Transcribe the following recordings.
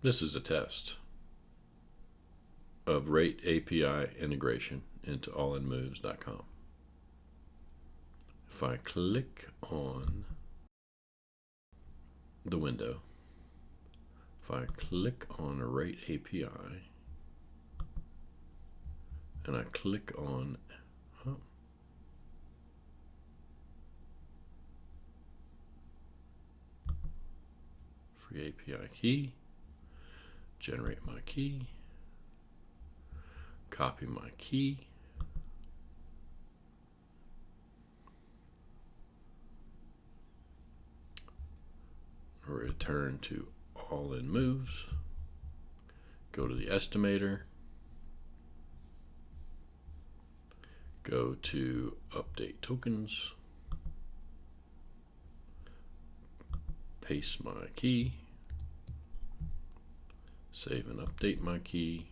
This is a test of Rate API integration into allinmoves.com. If I click on the window, if I click on a Rate API, and I click on free API key, generate my key, copy my key, return to All in Moves, go to the Estimator, go to Update Tokens, paste my key, save and update my key.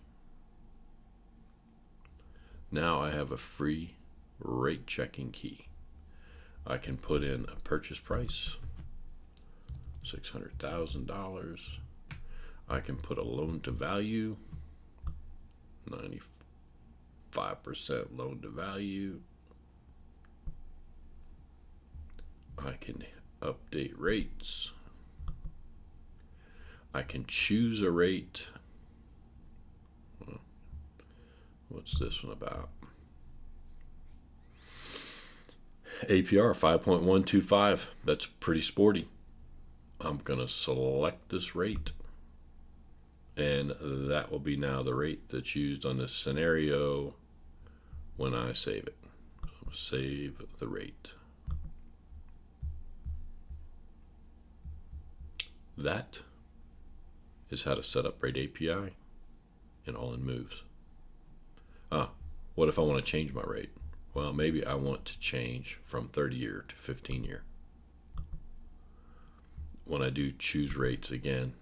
Now I have a free rate checking key. I can put in a purchase price, $600,000. I can put a loan to value, 95% loan to value. I can update rates. I can choose a rate. What's this one about? APR 5.125. That's pretty sporty. I'm going to select this rate, and that will be now the rate that's used on this scenario when I save it. So save the rate. That is how to set up Rate API in All in Moves. What if I want to change my rate? Well, maybe I want to change from 30-year to 15-year. When I do choose rates again,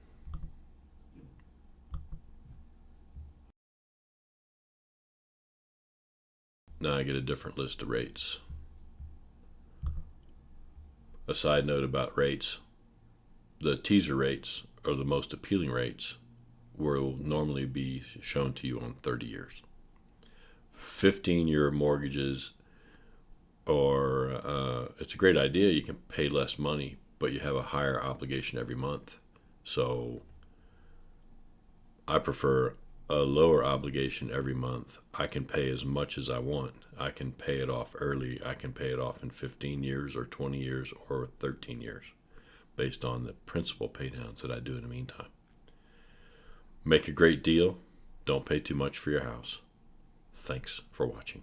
now I get a different list of rates. A side note about rates: the teaser rates are the most appealing rates, will normally be shown to you on 30 years. 15-year mortgages, or it's a great idea. You can pay less money, but you have a higher obligation every month. So I prefer a lower obligation every month. I can pay as much as I want. I can pay it off early. I can pay it off in 15 years or 20 years or 13 years based on the principal pay downs that I do in the meantime. Make a great deal. Don't pay too much for your house. Thanks for watching.